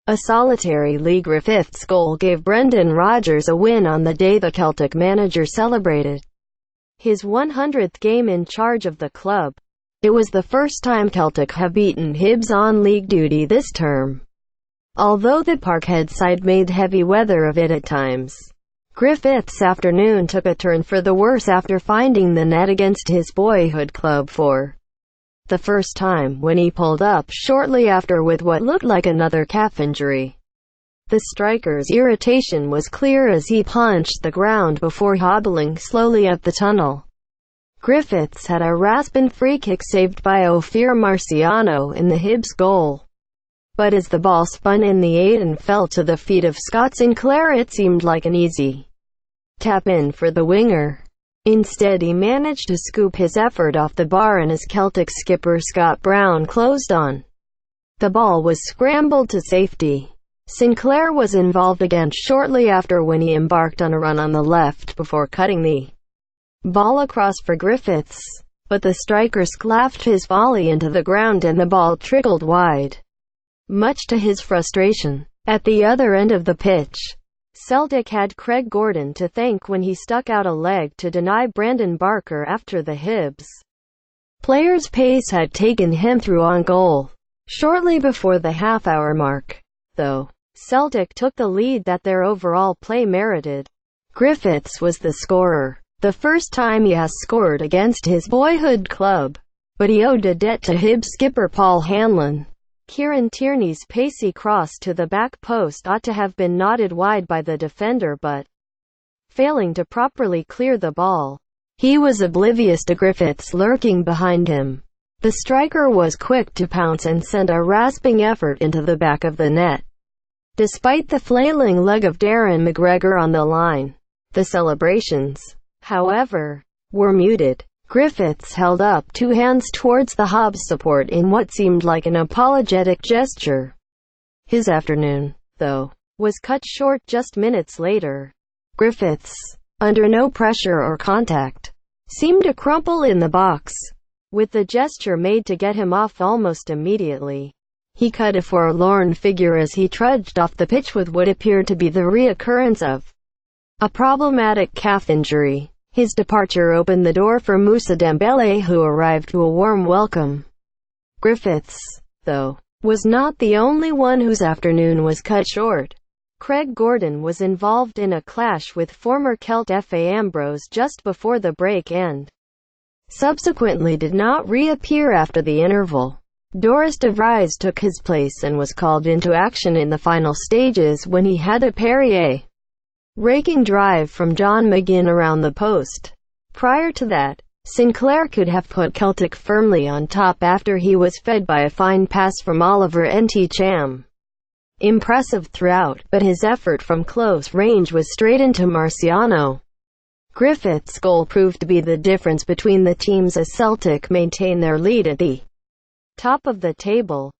A solitary Leigh Griffiths goal gave Brendan Rodgers a win on the day the Celtic manager celebrated his 100th game in charge of the club. It was the first time Celtic have beaten Hibs on league duty this term, although the Parkhead side made heavy weather of it at times. Griffiths' afternoon took a turn for the worse after finding the net against his boyhood club for the first time when he pulled up shortly after with what looked like another calf injury. The striker's irritation was clear as he punched the ground before hobbling slowly up the tunnel. Griffiths had a rasping free kick saved by Ophir Marciano in the Hibs goal, but as the ball spun in the 8 and fell to the feet of Scott Sinclair, it seemed like an easy tap-in for the winger. Instead, he managed to scoop his effort off the bar and as Celtic skipper Scott Brown closed on the ball was scrambled to safety. Sinclair was involved again shortly after when he embarked on a run on the left before cutting the ball across for Griffiths, but the striker sclaffed his volley into the ground and the ball trickled wide, much to his frustration. At the other end of the pitch, Celtic had Craig Gordon to thank when he stuck out a leg to deny Brandon Barker after the Hibs player's pace had taken him through on goal. Shortly before the half-hour mark, though, Celtic took the lead that their overall play merited. Griffiths was the scorer, the first time he has scored against his boyhood club, but he owed a debt to Hibs skipper Paul Hanlon. Kieran Tierney's pacey cross to the back post ought to have been nodded wide by the defender but, failing to properly clear the ball, he was oblivious to Griffiths lurking behind him. The striker was quick to pounce and send a rasping effort into the back of the net. Despite the flailing leg of Darren McGregor on the line, the celebrations, however, were muted. Griffiths held up 2 hands towards the Hibs support in what seemed like an apologetic gesture. His afternoon, though, was cut short just minutes later. Griffiths, under no pressure or contact, seemed to crumple in the box, with the gesture made to get him off almost immediately. He cut a forlorn figure as he trudged off the pitch with what appeared to be the reoccurrence of a problematic calf injury. His departure opened the door for Moussa Dembele, who arrived to a warm welcome. Griffiths, though, was not the only one whose afternoon was cut short. Craig Gordon was involved in a clash with former Celt FA Ambrose just before the break and subsequently did not reappear after the interval. Doris de Vries took his place and was called into action in the final stages when he had a parry raking drive from John McGinn around the post. Prior to that, Sinclair could have put Celtic firmly on top after he was fed by a fine pass from Oliver Ntcham. Impressive throughout, but his effort from close range was straight into Marciano. Griffiths' goal proved to be the difference between the teams as Celtic maintained their lead at the top of the table.